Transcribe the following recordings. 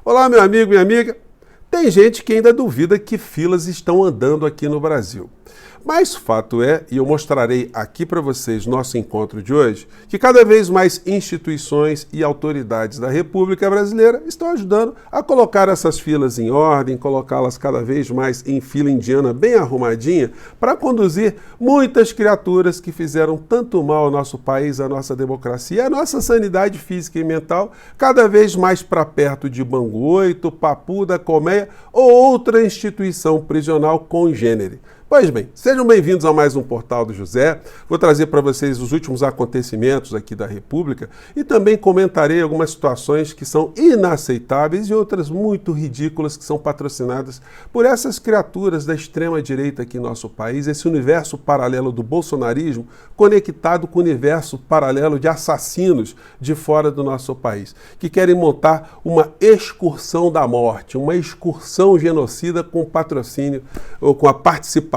Olá, meu amigo, minha amiga. Tem gente que ainda duvida que filas estão andando aqui no Brasil. Mas fato é, e eu mostrarei aqui para vocês nosso encontro de hoje, que cada vez mais instituições e autoridades da República Brasileira estão ajudando a colocar essas filas em ordem, colocá-las cada vez mais em fila indiana bem arrumadinha, para conduzir muitas criaturas que fizeram tanto mal ao nosso país, à nossa democracia, à nossa sanidade física e mental, cada vez mais para perto de Bangu 8, Papuda, Colmeia ou outra instituição prisional congênere. Pois bem, sejam bem-vindos a mais um Portal do José. Vou trazer para vocês os últimos acontecimentos aqui da República e também comentarei algumas situações que são inaceitáveis e outras muito ridículas que são patrocinadas por essas criaturas da extrema-direita aqui em nosso país, esse universo paralelo do bolsonarismo conectado com o universo paralelo de assassinos de fora do nosso país, que querem montar uma excursão da morte, uma excursão genocida com patrocínio ou com a participação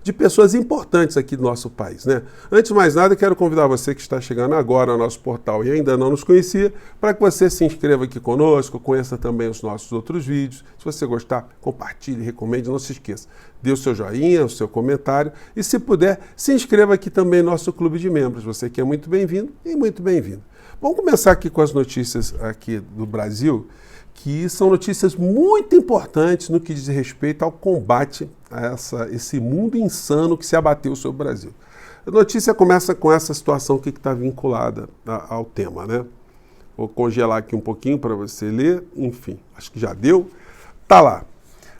de pessoas importantes aqui do nosso país, né? Antes de mais nada, quero convidar você que está chegando agora ao nosso portal e ainda não nos conhecia, para que você se inscreva aqui conosco, conheça também os nossos outros vídeos. Se você gostar, compartilhe, recomende, não se esqueça. Dê o seu joinha, o seu comentário e, se puder, se inscreva aqui também no nosso clube de membros. Você que é muito bem-vindo e muito bem-vindo. Vamos começar aqui com as notícias aqui do Brasil, que são notícias muito importantes no que diz respeito ao combate a esse mundo insano que se abateu sobre o Brasil. A notícia começa com essa situação que está vinculada ao tema, né? Vou congelar aqui um pouquinho para você ler, enfim, acho que já deu. Tá lá.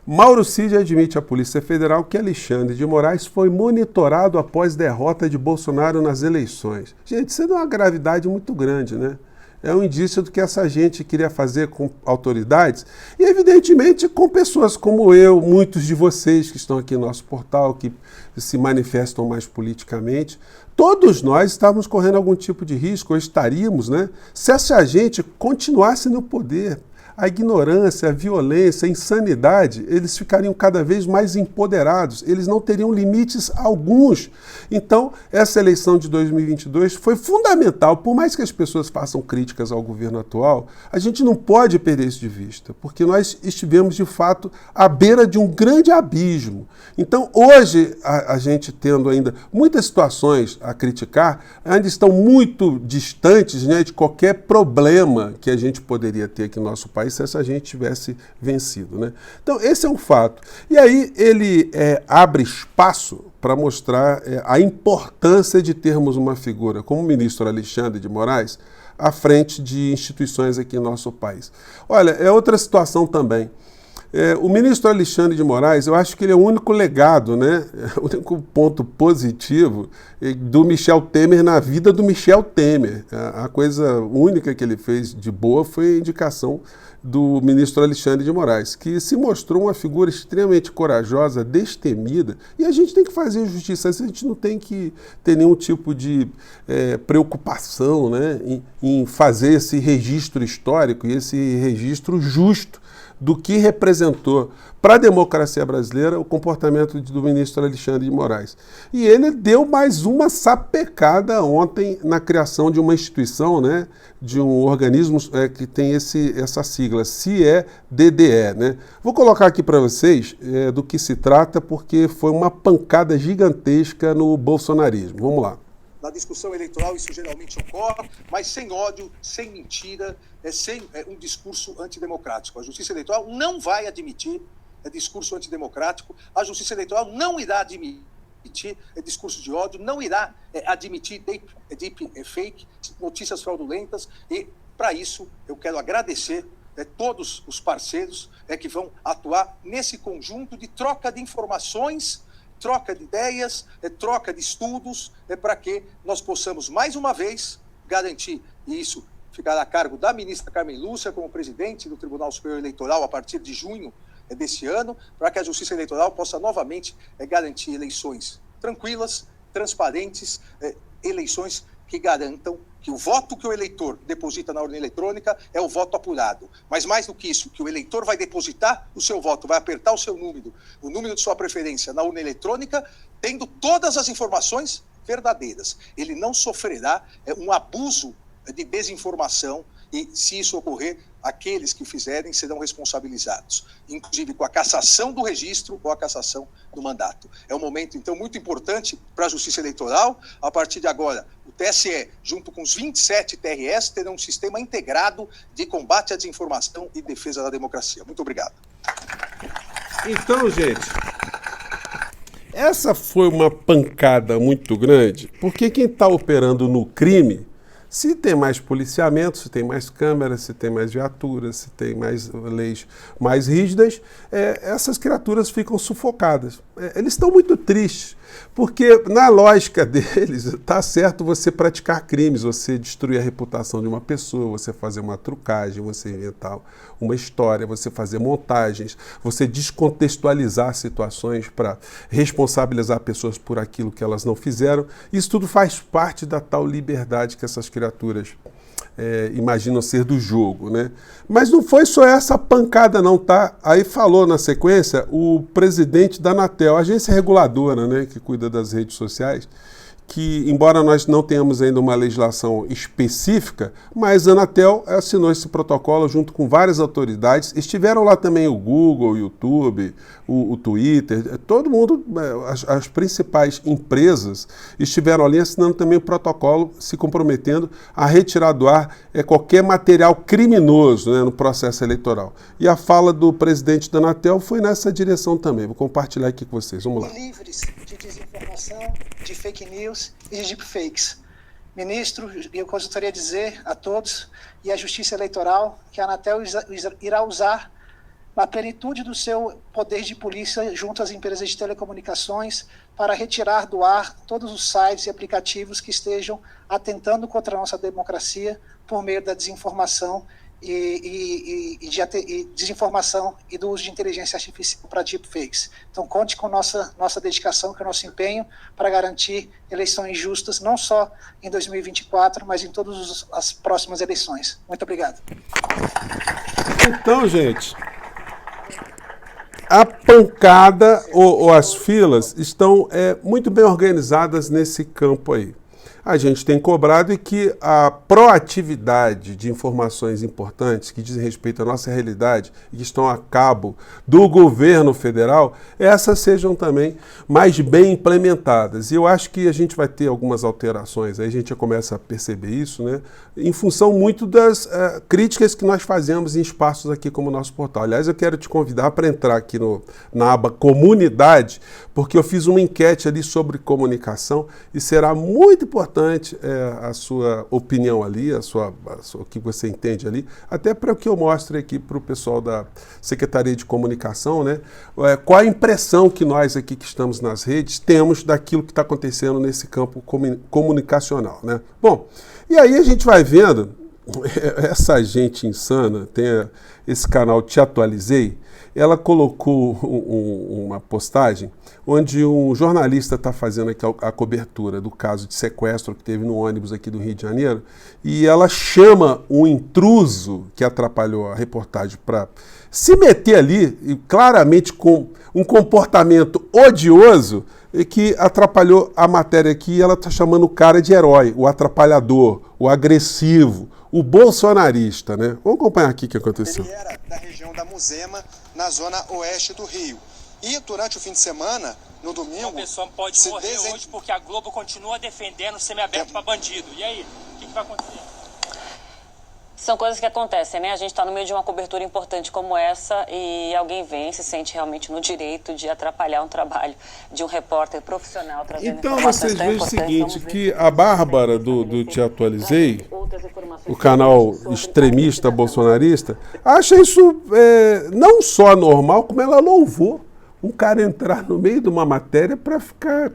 Mauro Cid admite à Polícia Federal que Alexandre de Moraes foi monitorado após derrota de Bolsonaro nas eleições. Gente, isso é de uma gravidade muito grande, né? É um indício do que essa gente queria fazer com autoridades e, evidentemente, com pessoas como eu, muitos de vocês que estão aqui no nosso portal, que se manifestam mais politicamente. Todos nós estávamos correndo algum tipo de risco, ou estaríamos, né? Se essa gente continuasse no poder. A ignorância, a violência, a insanidade, eles ficariam cada vez mais empoderados, eles não teriam limites alguns. Então, essa eleição de 2022 foi fundamental, por mais que as pessoas façam críticas ao governo atual, a gente não pode perder isso de vista, porque nós estivemos, de fato, à beira de um grande abismo. Então, hoje, a gente tendo ainda muitas situações a criticar, ainda estão muito distantes, né, de qualquer problema que a gente poderia ter aqui no nosso país se essa gente tivesse vencido, né? Então, esse é um fato. E aí ele abre espaço para mostrar a importância de termos uma figura como o ministro Alexandre de Moraes à frente de instituições aqui no nosso país. Olha, é outra situação também. O ministro Alexandre de Moraes, eu acho que ele é o único legado, né? O único ponto positivo do Michel Temer na vida do Michel Temer. A coisa única que ele fez de boa foi a indicação do ministro Alexandre de Moraes, que se mostrou uma figura extremamente corajosa, destemida, e a gente tem que fazer justiça, a gente não tem que ter nenhum tipo de preocupação, né, em fazer esse registro histórico e esse registro justo do que representou para a democracia brasileira o comportamento do ministro Alexandre de Moraes. E ele deu mais uma sapecada ontem na criação de uma instituição, né, de um organismo que tem essa sigla, CIEDDE, né? Vou colocar aqui para vocês do que se trata, porque foi uma pancada gigantesca no bolsonarismo. Vamos lá. Na discussão eleitoral isso geralmente ocorre, mas sem ódio, sem mentira, sem um discurso antidemocrático. A Justiça Eleitoral não vai admitir discurso antidemocrático, a Justiça Eleitoral não irá admitir discurso de ódio, não irá admitir deep fake, notícias fraudulentas, e para isso eu quero agradecer todos os parceiros que vão atuar nesse conjunto de troca de informações, troca de ideias, troca de estudos, para que nós possamos, mais uma vez, garantir, e isso ficará a cargo da ministra Carmen Lúcia, como presidente do Tribunal Superior Eleitoral, a partir de junho desse ano, para que a Justiça Eleitoral possa novamente garantir eleições tranquilas, transparentes, eleições que garantam que o voto que o eleitor deposita na urna eletrônica é o voto apurado. Mas mais do que isso, que o eleitor vai depositar o seu voto, vai apertar o número de sua preferência na urna eletrônica, tendo todas as informações verdadeiras. Ele não sofrerá um abuso de desinformação e, se isso ocorrer, aqueles que o fizerem serão responsabilizados, inclusive com a cassação do registro ou a cassação do mandato. É um momento, então, muito importante para a Justiça Eleitoral. A partir de agora, o TSE, junto com os 27 TRS, terão um sistema integrado de combate à desinformação e defesa da democracia. Muito obrigado. Então, gente, essa foi uma pancada muito grande, porque quem está operando no crime, se tem mais policiamento, se tem mais câmeras, se tem mais viaturas, se tem mais leis mais rígidas, essas criaturas ficam sufocadas. Eles estão muito tristes, porque na lógica deles está certo você praticar crimes, você destruir a reputação de uma pessoa, você fazer uma trucagem, você inventar uma história, você fazer montagens, você descontextualizar situações para responsabilizar pessoas por aquilo que elas não fizeram. Isso tudo faz parte da tal liberdade que essas criaturas imaginam ser do jogo, né? Mas não foi só essa pancada não, tá? Aí falou na sequência o presidente da Anatel, a agência reguladora, né, que cuida das redes sociais, que, embora nós não tenhamos ainda uma legislação específica, mas a Anatel assinou esse protocolo junto com várias autoridades. Estiveram lá também o Google, o YouTube, o Twitter, todo mundo, as principais empresas estiveram ali assinando também o protocolo, se comprometendo a retirar do ar qualquer material criminoso, né, no processo eleitoral. E a fala do presidente da Anatel foi nessa direção também. Vou compartilhar aqui com vocês. Vamos lá. Livres de desinformação, de fake news e de deepfakes. Ministro, eu gostaria de dizer a todos e à Justiça Eleitoral que a Anatel irá usar a plenitude do seu poder de polícia junto às empresas de telecomunicações para retirar do ar todos os sites e aplicativos que estejam atentando contra a nossa democracia por meio da desinformação e desinformação e do uso de inteligência artificial para deepfakes. Então conte com nossa dedicação, com o nosso empenho para garantir eleições justas, não só em 2024, mas em todas as próximas eleições. Muito obrigado. Então, gente, a pancada ou as filas estão muito bem organizadas nesse campo aí. A gente tem cobrado que a proatividade de informações importantes que dizem respeito à nossa realidade e que estão a cabo do governo federal, essas sejam também mais bem implementadas. E eu acho que a gente vai ter algumas alterações, aí a gente já começa a perceber isso, né? Em função muito das críticas que nós fazemos em espaços aqui como o nosso portal. Aliás, eu quero te convidar para entrar aqui na aba Comunidade, porque eu fiz uma enquete ali sobre comunicação e será muito importante a sua opinião ali, o que você entende ali, até para que eu mostre aqui para o pessoal da Secretaria de Comunicação, né, qual a impressão que nós aqui que estamos nas redes temos daquilo que está acontecendo nesse campo comunicacional, né? Bom, e aí a gente vai vendo essa gente insana, tem esse canal Te Atualizei, ela colocou uma postagem onde um jornalista está fazendo aqui a cobertura do caso de sequestro que teve no ônibus aqui do Rio de Janeiro, e ela chama um intruso que atrapalhou a reportagem para se meter ali, e claramente com um comportamento odioso, que atrapalhou a matéria aqui, e ela está chamando o cara de herói, o atrapalhador, o agressivo, o bolsonarista, né? Vamos acompanhar aqui o que aconteceu. Ele era da região da Muzema, na zona oeste do Rio. E durante o fim de semana, no domingo... Uma pessoa pode morrer hoje porque a Globo continua defendendo o semiaberto para bandido. E aí, o que vai acontecer? São coisas que acontecem, né? A gente está no meio de uma cobertura importante como essa e alguém vem e se sente realmente no direito de atrapalhar um trabalho de um repórter profissional trazendo então vocês veem o seguinte, que a Bárbara do Te Atualizei, o canal extremista bolsonarista, acha isso não só normal, como ela louvou um cara entrar no meio de uma matéria para ficar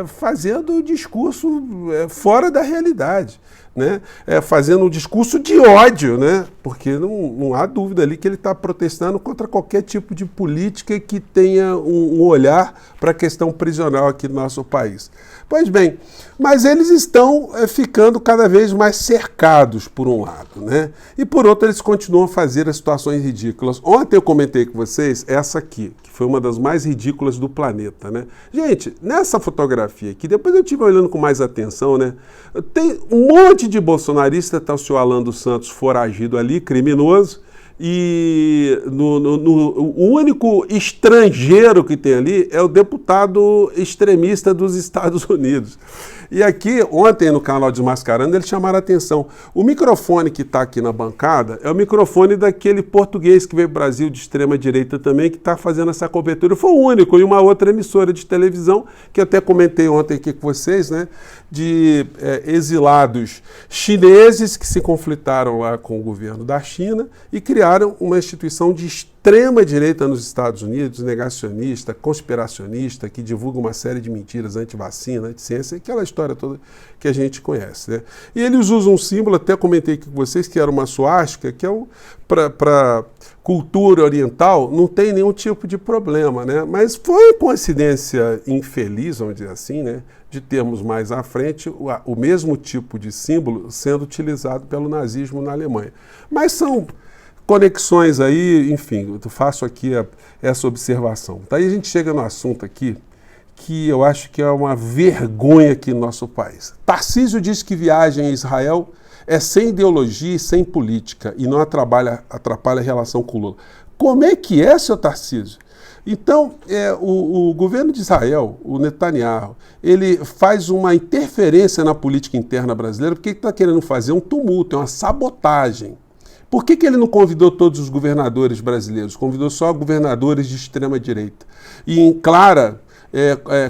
fazendo discurso fora da realidade, né? Fazendo um discurso de ódio, né? Porque não há dúvida ali que ele está protestando contra qualquer tipo de política que tenha um olhar para a questão prisional aqui no nosso país. Pois bem, mas eles estão ficando cada vez mais cercados por um lado, né? E por outro eles continuam a fazer as situações ridículas. Ontem eu comentei com vocês essa aqui, que foi uma das mais ridículas do planeta, né? Gente, nessa fotografia aqui, depois eu estive olhando com mais atenção, né? Tem um monte monte de bolsonaristas, está o senhor Alan dos Santos foragido ali, criminoso, e o único estrangeiro que tem ali é o deputado extremista dos Estados Unidos. E aqui, ontem no canal Desmascarando, eles chamaram a atenção. O microfone que está aqui na bancada é o microfone daquele português que veio para o Brasil de extrema-direita também, que está fazendo essa cobertura. Foi o único, e uma outra emissora de televisão, que eu até comentei ontem aqui com vocês, né, de exilados chineses que se conflitaram lá com o governo da China e criaram uma instituição de extrema-direita nos Estados Unidos, negacionista, conspiracionista, que divulga uma série de mentiras anti-vacina, anti-ciência, aquela história toda que a gente conhece, né? E eles usam um símbolo, até comentei aqui com vocês, que era uma suástica, que é para cultura oriental, não tem nenhum tipo de problema, né? Mas foi coincidência infeliz, vamos dizer assim, né, de termos mais à frente o mesmo tipo de símbolo sendo utilizado pelo nazismo na Alemanha. Mas são conexões aí, enfim, eu faço aqui essa observação. Daí a gente chega no assunto aqui, que eu acho que é uma vergonha aqui no nosso país. Tarcísio diz que viagem a Israel é sem ideologia e sem política e não atrapalha a relação com o Lula. Como é que é, seu Tarcísio? Então, o governo de Israel, o Netanyahu, ele faz uma interferência na política interna brasileira porque ele está querendo fazer um tumulto, uma sabotagem. Por que ele não convidou todos os governadores brasileiros? Convidou só governadores de extrema-direita. E em clara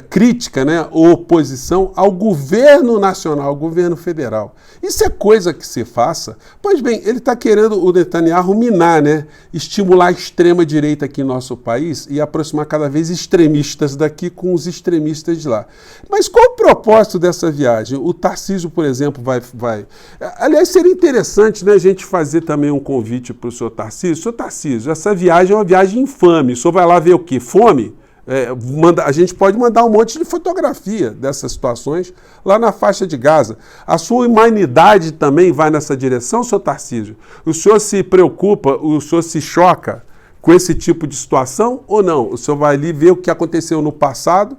crítica, né, ou oposição ao governo nacional, ao governo federal. Isso é coisa que se faça? Pois bem, ele está querendo, o Netanyahu, minar, né, estimular a extrema-direita aqui no nosso país e aproximar cada vez extremistas daqui com os extremistas de lá. Mas qual o propósito dessa viagem? O Tarcísio, por exemplo, vai... Aliás, seria interessante, né, a gente fazer também um convite para o senhor Tarcísio. Senhor Tarcísio, essa viagem é uma viagem infame. O senhor vai lá ver o quê? Fome? A gente pode mandar um monte de fotografia dessas situações lá na faixa de Gaza. A sua humanidade também vai nessa direção, senhor Tarcísio? O senhor se preocupa, o senhor se choca com esse tipo de situação ou não? O senhor vai ali ver o que aconteceu no passado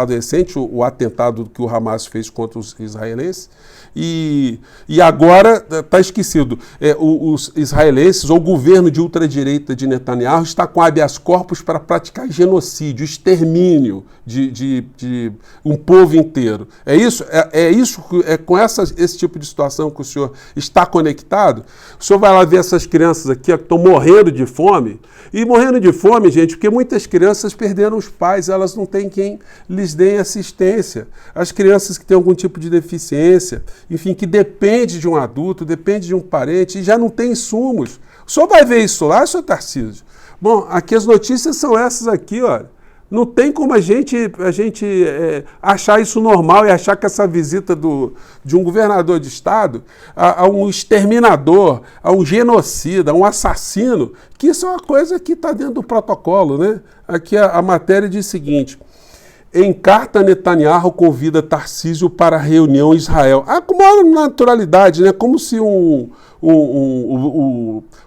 recente, o atentado que o Hamas fez contra os israelenses, e agora está esquecido. Os israelenses, ou o governo de ultradireita de Netanyahu, está com habeas corpus para praticar genocídio, extermínio de um povo inteiro. É isso? É com esse tipo de situação que o senhor está conectado? O senhor vai lá ver essas crianças aqui, ó, que estão morrendo de fome, e morrendo de fome, gente, porque muitas crianças perderam os pais, elas não têm quem lhes dê assistência. As crianças que têm algum tipo de deficiência, enfim, que depende de um adulto, depende de um parente, e já não tem insumos. O senhor vai ver isso lá, senhor Tarcísio? Bom, aqui as notícias são essas aqui, olha. Não tem como a gente achar isso normal e achar que essa visita de um governador de estado a um exterminador, a um genocida, a um assassino, que isso é uma coisa que está dentro do protocolo, né? Aqui a matéria diz o seguinte: em carta, Netanyahu convida Tarcísio para a reunião em Israel. Com maior naturalidade, né? Como se o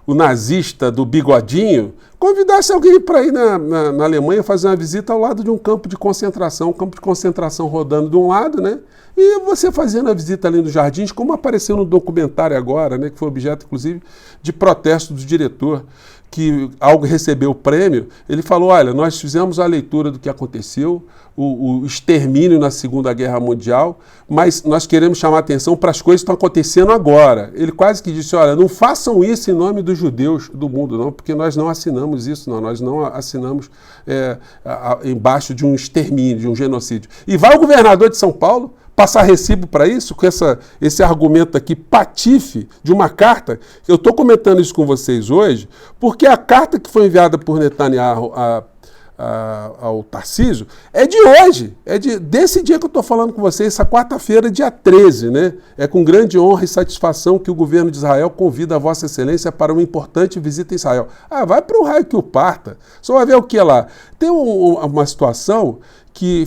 nazista do bigodinho convidasse alguém para ir na Alemanha fazer uma visita ao lado de um campo de concentração rodando de um lado, né? E você fazendo a visita ali nos jardins, como apareceu no documentário agora, né? Que foi objeto, inclusive, de protesto do diretor, que algo recebeu o prêmio. Ele falou: olha, nós fizemos a leitura do que aconteceu, o extermínio na Segunda Guerra Mundial, mas nós queremos chamar a atenção para as coisas que estão acontecendo agora. Ele quase que disse: olha, não façam isso em nome dos judeus do mundo, não, porque nós não assinamos isso, não. Nós não assinamos embaixo de um extermínio, de um genocídio. E vai o governador de São Paulo passar recibo para isso, com esse argumento aqui patife de uma carta. Eu estou comentando isso com vocês hoje, porque a carta que foi enviada por Netanyahu ao Tarcísio é de hoje, desse dia que eu estou falando com vocês, essa quarta-feira, dia 13, né? É com grande honra e satisfação que o governo de Israel convida a Vossa Excelência para uma importante visita a Israel. Vai para o raio que o parta. Só vai ver o que lá. Tem uma situação que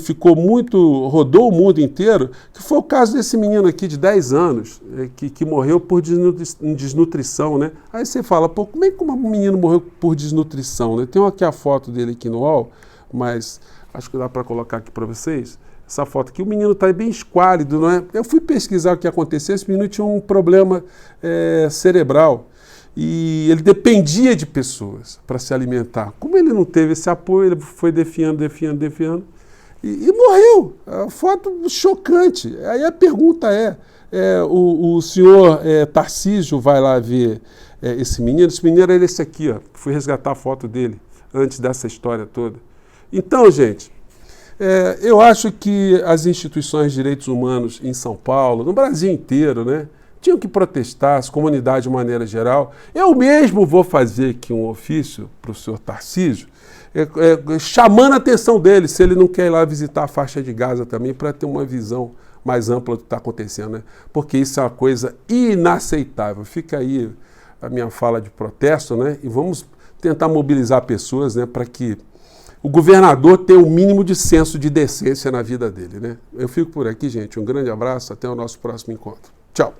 rodou o mundo inteiro, que foi o caso desse menino aqui de 10 anos, que morreu por desnutrição, né? Aí você fala: pô, como é que um menino morreu por desnutrição, né? Tem aqui a foto dele aqui no UOL, mas acho que dá para colocar aqui para vocês. essa foto aqui, o menino está bem esquálido, não é? Eu fui pesquisar o que aconteceu, esse menino tinha um problema cerebral e ele dependia de pessoas para se alimentar. Como ele não teve esse apoio, ele foi definhando e morreu. A foto chocante. Aí a pergunta o senhor Tarcísio vai lá ver esse menino era esse aqui, ó. Fui resgatar a foto dele antes dessa história toda. Então, gente, eu acho que as instituições de direitos humanos em São Paulo, no Brasil inteiro, né, tinham que protestar, as comunidades de maneira geral. Eu mesmo vou fazer aqui um ofício para o senhor Tarcísio, chamando a atenção dele, se ele não quer ir lá visitar a faixa de Gaza também, para ter uma visão mais ampla do que está acontecendo, né? Porque isso é uma coisa inaceitável. Fica aí a minha fala de protesto, né? E vamos tentar mobilizar pessoas, né, para que o governador tenha o mínimo de senso de decência na vida dele, né? Eu fico por aqui, gente. Um grande abraço, até o nosso próximo encontro. Tchau!